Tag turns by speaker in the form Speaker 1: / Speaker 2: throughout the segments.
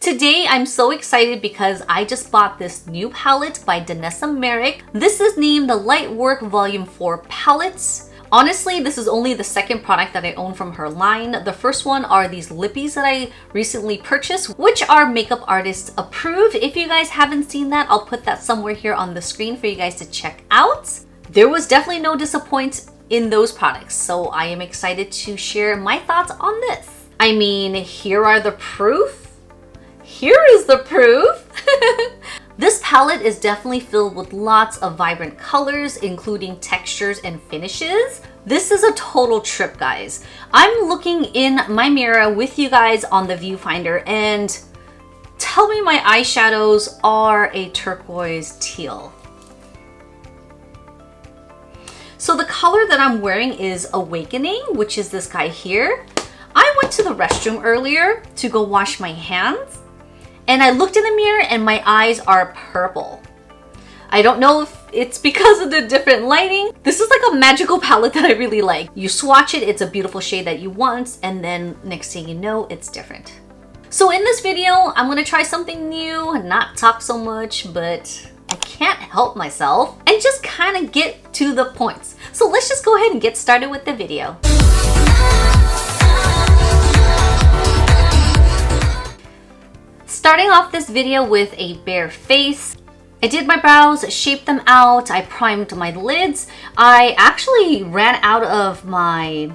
Speaker 1: today I'm so excited because I just bought this new palette by Danessa Myricks. This is named the Lightwork Volume 4 palettes. Honestly, this is only the second product that I own from her line. The first one are these lippies that I recently purchased, which are makeup artist approved. If you guys haven't seen that, I'll put that somewhere here on the screen for you guys to check out. There was definitely no disappointment in those products, so I am excited to share my thoughts on this. I mean, here are the proof. Here is the proof. This palette is definitely filled with lots of vibrant colors, including textures and finishes. This is a total trip, guys. I'm looking in my mirror with you guys on the viewfinder, and tell me my eyeshadows are a turquoise teal. So the color that I'm wearing is Awakening, which is this guy here. I went to the restroom earlier to go wash my hands, and I looked in the mirror and my eyes are purple. I don't know if it's because of the different lighting. This is like a magical palette that I really like. You swatch it, it's a beautiful shade that you want, and then next thing you know, it's different. So in this video, I'm gonna try something new, not talk so much, but I can't help myself, and just kind of get to the points. So let's just go ahead and get started with the video. Starting off this video with a bare face. I did my brows, shaped them out, I primed my lids. I actually ran out of my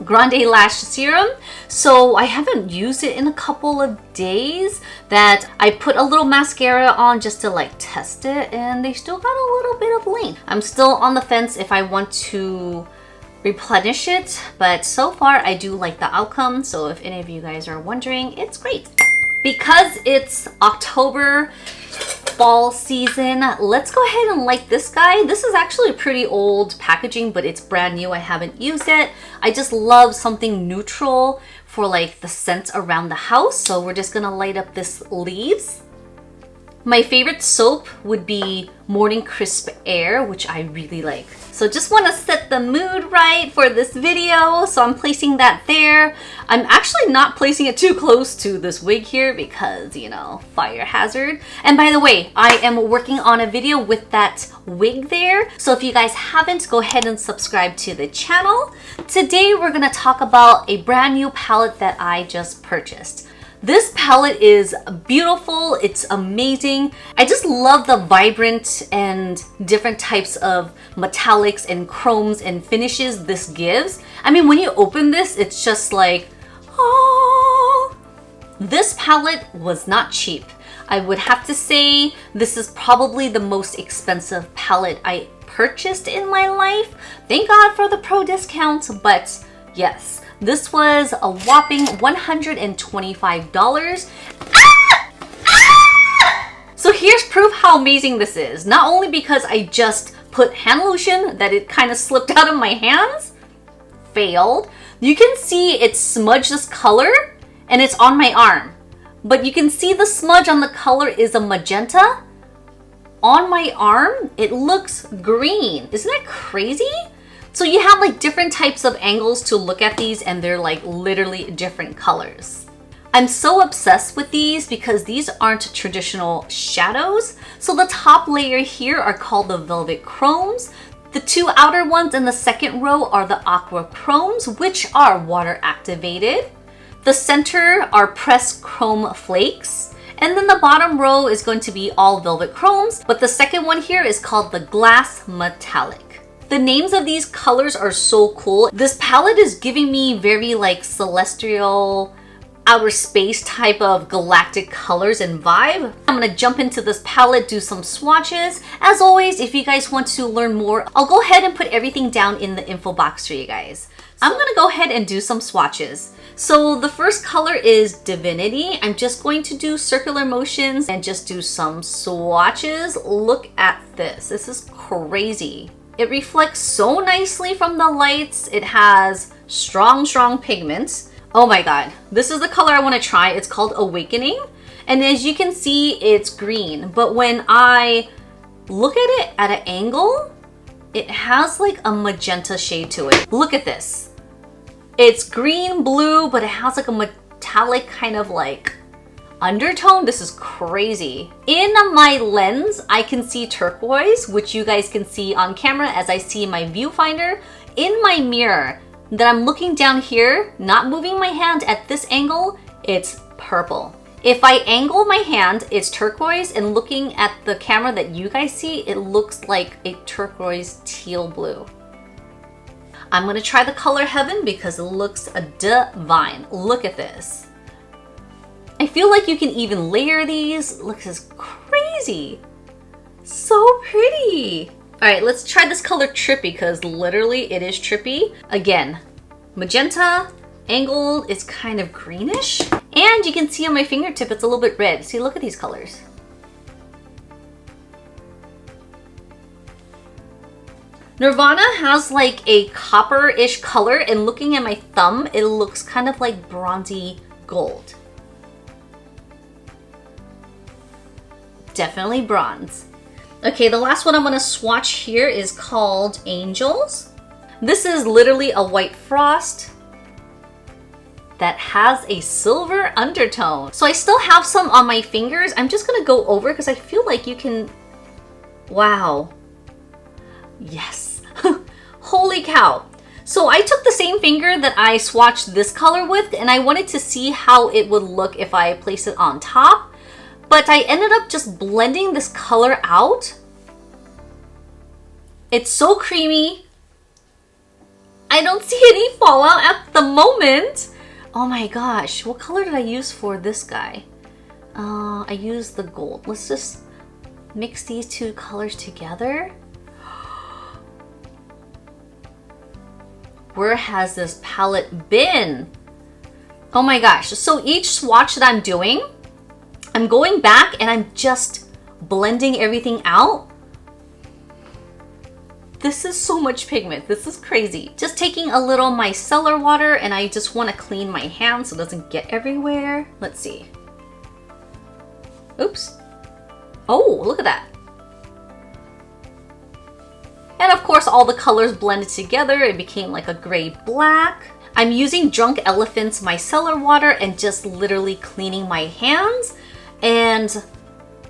Speaker 1: Grande Lash Serum, so I haven't used it in a couple of days. That I put a little mascara on just to like test it, and they still got a little bit of length. I'm still on the fence if I want to replenish it, but so far I do like the outcome. So if any of you guys are wondering, it's great. Because it's October, fall season, let's go ahead and light this guy. This is actually a pretty old packaging, but it's brand new. I haven't used it. I just love something neutral for like the scent around the house. So we're just gonna light up this Leaves. My favorite soap would be Morning Crisp Air, which I really like. So just want to set the mood right for this video. So I'm placing that there. I'm actually not placing it too close to this wig here because, you know, fire hazard. And by the way, I am working on a video with that wig there. So if you guys haven't, go ahead and subscribe to the channel. Today, we're going to talk about a brand new palette that I just purchased. This palette is beautiful, it's amazing. I just love the vibrant and different types of metallics and chromes and finishes this gives. I mean, when you open this, it's just like, oh. This palette was not cheap. I would have to say this is probably the most expensive palette I purchased in my life. Thank God for the pro discount, but yes. This was a whopping $125. Ah! Ah! So here's proof how amazing this is. Not only because I just put hand lotion that it kind of slipped out of my hands, failed. You can see it smudged this color and it's on my arm. But you can see the smudge on the color is a magenta. On my arm, it looks green. Isn't that crazy? So you have like different types of angles to look at these, and they're like literally different colors. I'm so obsessed with these because these aren't traditional shadows. So the top layer here are called the Velvet Chromes. The two outer ones in the second row are the Aqua Chromes, which are water activated. The center are pressed chrome flakes. And then the bottom row is going to be all Velvet Chromes, but the second one here is called the Glass Metallic. The names of these colors are so cool. This palette is giving me very like celestial, outer space type of galactic colors and vibe. I'm gonna jump into this palette, do some swatches. As always, if you guys want to learn more, I'll go ahead and put everything down in the info box for you guys. I'm gonna go ahead and do some swatches. So the first color is Divinity. I'm just going to do circular motions and just do some swatches. Look at this. This is crazy. It reflects so nicely from the lights. It has strong pigments. Oh my God, this is the color I want to try. It's called Awakening. And as you can see, it's green. But when I look at it at an angle, it has like a magenta shade to it. Look at this. It's green, blue, but it has like a metallic kind of like undertone. This is crazy. In my lens, I can see turquoise, which you guys can see on camera as I see my viewfinder. In my mirror that I'm looking down here, not moving my hand at this angle, it's purple. If I angle my hand, it's turquoise, and looking at the camera that you guys see, it looks like a turquoise teal blue. I'm gonna try the color Heaven because it looks divine. Look at this. I feel like you can even layer these. Look, this is crazy. So pretty. All right, let's try this color Trippy because literally it is trippy. Again, magenta, angled, it's kind of greenish. And you can see on my fingertip, it's a little bit red. See, look at these colors. Nirvana has like a copper-ish color, and looking at my thumb, it looks kind of like bronzy gold. Definitely bronze. Okay, the last one I'm gonna swatch here is called Angels. This is literally a white frost that has a silver undertone. So I still have some on my fingers. I'm just gonna go over because I feel like you can, wow. Yes, holy cow. So I took the same finger that I swatched this color with, and I wanted to see how it would look if I place it on top. But I ended up just blending this color out. It's so creamy. I don't see any fallout at the moment. Oh my gosh, what color did I use for this guy? I used the gold. Let's just mix these two colors together. Where has this palette been? Oh my gosh, so each swatch that I'm doing, I'm going back and I'm just blending everything out. This is so much pigment. This is crazy. Just taking a little micellar water, and I just want to clean my hands so it doesn't get everywhere. Let's see. Oops. Oh, look at that. And of course, all the colors blended together. It became like a gray black. I'm using Drunk Elephant's micellar water and just literally cleaning my hands. And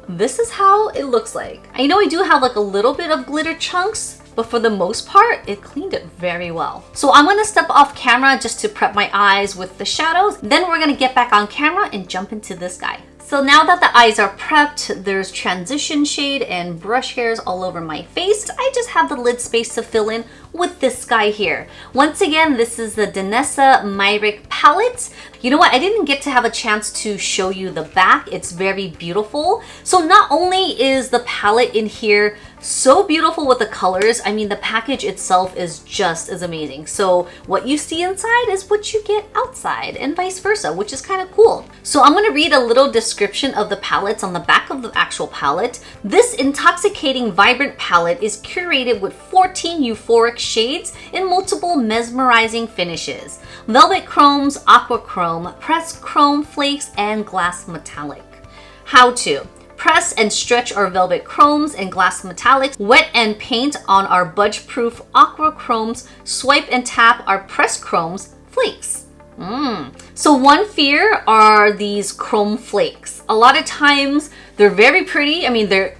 Speaker 1: this is how it looks like. I know I do have like a little bit of glitter chunks, but for the most part, it cleaned it very well. So I'm gonna step off camera just to prep my eyes with the shadows. Then we're gonna get back on camera and jump into this guy. So now that the eyes are prepped, there's transition shade and brush hairs all over my face. I just have the lid space to fill in with this guy here. Once again, this is the Danessa Myricks palette. You know what? I didn't get to have a chance to show you the back. It's very beautiful. So not only is the palette in here so beautiful with the colors, I mean, the package itself is just as amazing. So what you see inside is what you get outside and vice versa, which is kind of cool. So I'm gonna read a little description of the palettes on the back of the actual palette. This intoxicating, vibrant palette is curated with 14 euphoric shades in multiple mesmerizing finishes. Velvet chromes, aqua chrome, pressed chrome flakes, and glass metallic. How to press and stretch our velvet chromes and glass metallics, wet and paint on our budge-proof aqua chromes, swipe and tap our pressed chromes flakes. So one fear are these chrome flakes. A lot of times they're very pretty. I mean, they're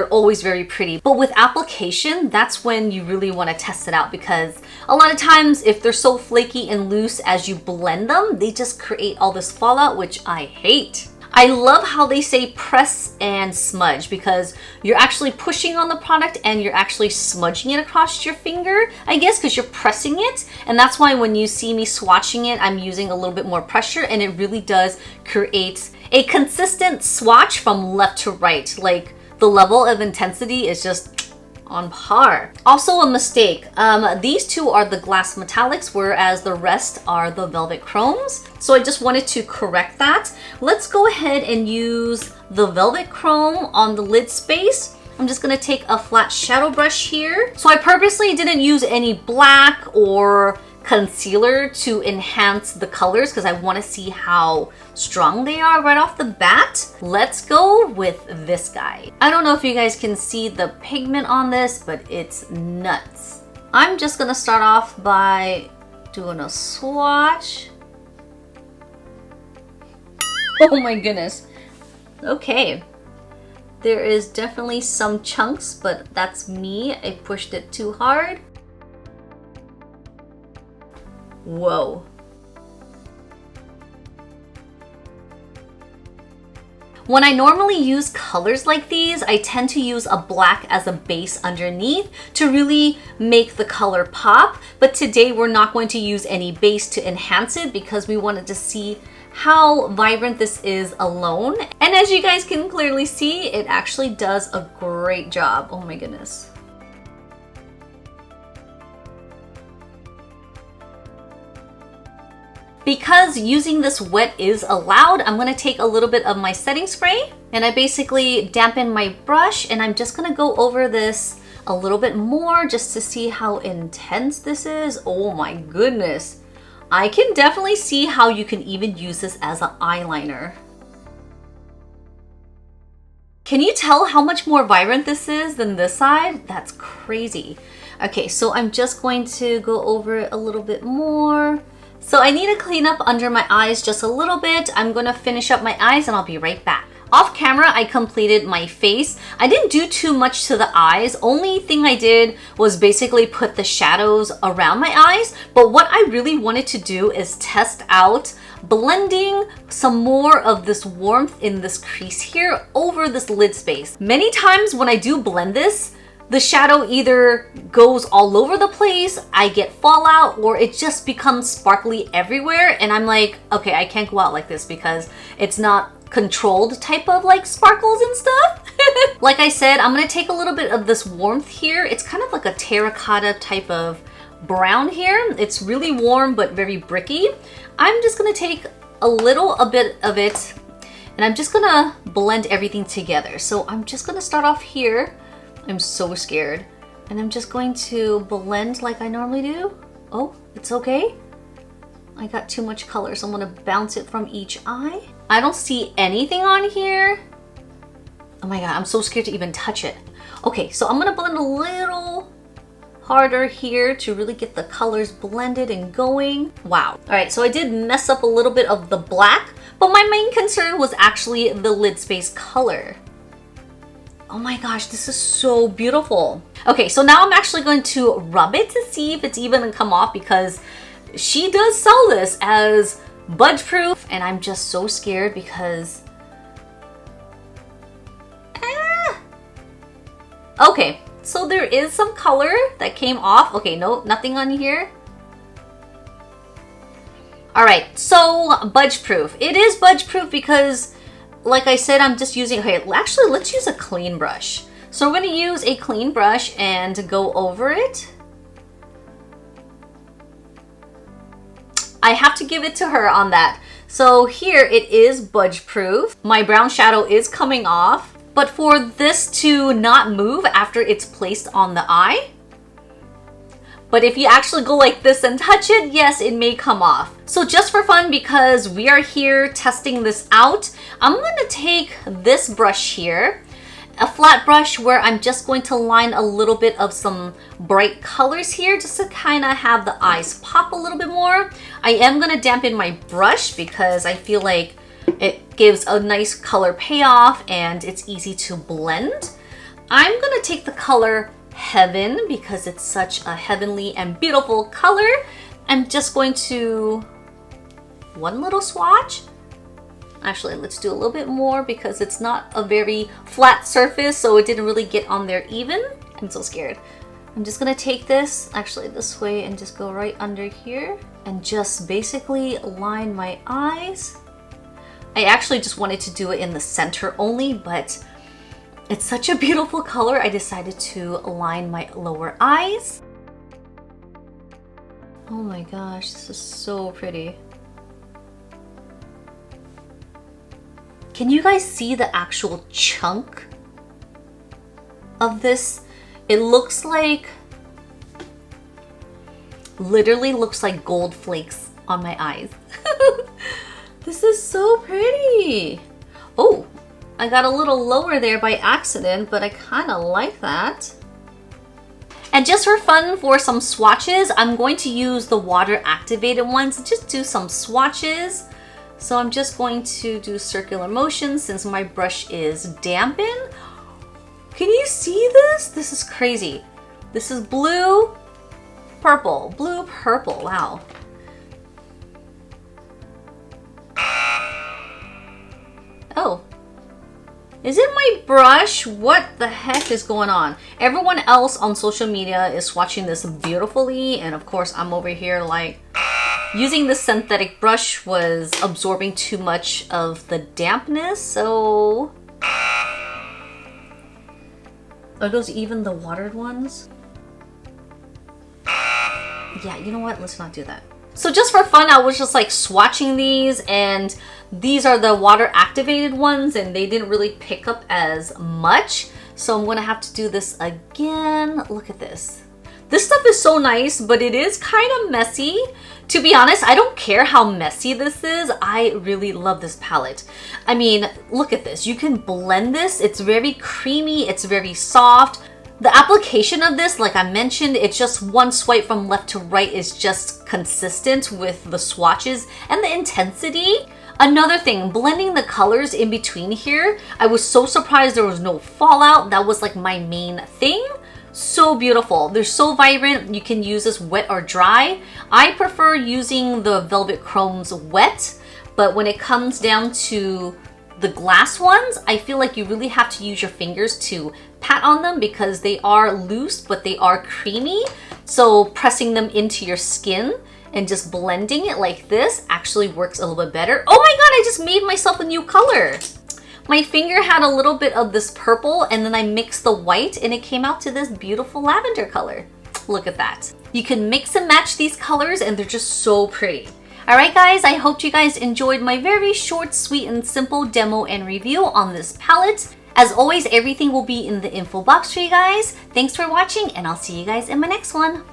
Speaker 1: always very pretty, but with application, that's when you really want to test it out, because a lot of times if they're so flaky and loose as you blend them, they just create all this fallout, which I hate. I love how they say press and smudge, because you're actually pushing on the product and you're actually smudging it across your finger, I guess, because you're pressing it. And that's why when you see me swatching it, I'm using a little bit more pressure, and it really does create a consistent swatch from left to right. Like, the level of intensity is just on par. Also a mistake, these two are the glass metallics, whereas the rest are the velvet chromes. So I just wanted to correct that. Let's go ahead and use the velvet chrome on the lid space. I'm just gonna take a flat shadow brush here. So I purposely didn't use any black or concealer to enhance the colors because I want to see how strong they are right off the bat. Let's go with this guy. I don't know if you guys can see the pigment on this, but it's nuts. I'm just gonna start off by doing a swatch. Oh my goodness. Okay. There is definitely some chunks, but that's me. I pushed it too hard. Whoa. When I normally use colors like these, I tend to use a black as a base underneath to really make the color pop. But today we're not going to use any base to enhance it because we wanted to see how vibrant this is alone. And as you guys can clearly see, it actually does a great job. Oh my goodness. Because using this wet is allowed, I'm gonna take a little bit of my setting spray and I basically dampen my brush and I'm just gonna go over this a little bit more just to see how intense this is. Oh my goodness. I can definitely see how you can even use this as an eyeliner. Can you tell how much more vibrant this is than this side? That's crazy. Okay, so I'm just going to go over it a little bit more. So I need to clean up under my eyes just a little bit. I'm gonna finish up my eyes and I'll be right back. Off camera, I completed my face. I didn't do too much to the eyes. Only thing I did was basically put the shadows around my eyes. But what I really wanted to do is test out blending some more of this warmth in this crease here over this lid space. Many times when I do blend this, the shadow either goes all over the place, I get fallout, or it just becomes sparkly everywhere. And I'm like, okay, I can't go out like this because it's not controlled type of like sparkles and stuff. Like I said, I'm gonna take a little bit of this warmth here. It's kind of like a terracotta type of brown here. It's really warm but very bricky. I'm just gonna take a bit of it and I'm just gonna blend everything together. So I'm just gonna start off here. I'm so scared. And I'm just going to blend like I normally do. Oh, it's okay. I got too much color, so I'm gonna bounce it from each eye. I don't see anything on here. Oh my God, I'm so scared to even touch it. Okay, so I'm gonna blend a little harder here to really get the colors blended and going. Wow. All right, so I did mess up a little bit of the black, but my main concern was actually the lid space color. Oh my gosh, this is so beautiful. Okay, so now I'm actually going to rub it to see if it's even gonna come off because she does sell this as budge proof and I'm just so scared because okay, so there is some color that came off. Okay, no, nothing on here. All right, so budge proof. It is budge proof because like I said, I'm just using, okay, actually let's use a clean brush. So we're gonna use a clean brush and go over it. I have to give it to her on that. So here it is budge proof. My brown shadow is coming off, but for this to not move after it's placed on the eye, but if you actually go like this and touch it, yes, it may come off. So just for fun, because we are here testing this out, I'm gonna take this brush here, a flat brush where I'm just going to line a little bit of some bright colors here just to kind of have the eyes pop a little bit more. I am gonna dampen my brush because I feel like it gives a nice color payoff and it's easy to blend. I'm gonna take the color Heaven because it's such a heavenly and beautiful color. I'm just going to one little swatch. Actually, let's do a little bit more because it's not a very flat surface, so it didn't really get on there even. I'm so scared. I'm just gonna take this actually this way and just go right under here and just basically line my eyes. I actually just wanted to do it in the center only, but it's such a beautiful color, I decided to line my lower eyes. Oh my gosh, this is so pretty. Can you guys see the actual chunk of this? It looks like, literally looks like gold flakes on my eyes. This is so pretty. Oh, I got a little lower there by accident, but I kind of like that. And just for fun, for some swatches, I'm going to use the water activated ones. Just do some swatches. So I'm just going to do circular motions since my brush is dampened. Can you see this? This is crazy. This is blue, purple, blue, purple. Wow. Oh. Is it my brush? What the heck is going on? Everyone else on social media is swatching this beautifully, and of course I'm over here like using the synthetic brush was absorbing too much of the dampness, so... Are those even the watered ones? Yeah, you know what? Let's not do that. So just for fun, I was just like swatching these, and these are the water activated ones and they didn't really pick up as much. So I'm gonna have to do this again. Look at this. This stuff is so nice, but it is kind of messy. To be honest, I don't care how messy this is. I really love this palette. I mean, look at this. You can blend this. It's very creamy. It's very soft. The application of this, like I mentioned, it's just one swipe from left to right is just consistent with the swatches and the intensity. Another thing, blending the colors in between here, I was so surprised there was no fallout. That was like my main thing. So beautiful. They're so vibrant. You can use this wet or dry. I prefer using the Velvet Chromes wet, but when it comes down to the glass ones, I feel like you really have to use your fingers to pat on them because they are loose, but they are creamy. So pressing them into your skin and just blending it like this actually works a little bit better. Oh my god, I just made myself a new color. My finger had a little bit of this purple and then I mixed the white and it came out to this beautiful lavender color. Look at that. You can mix and match these colors and they're just so pretty. Alright guys, I hope you guys enjoyed my very short, sweet, and simple demo and review on this palette. As always, everything will be in the info box for you guys. Thanks for watching and I'll see you guys in my next one.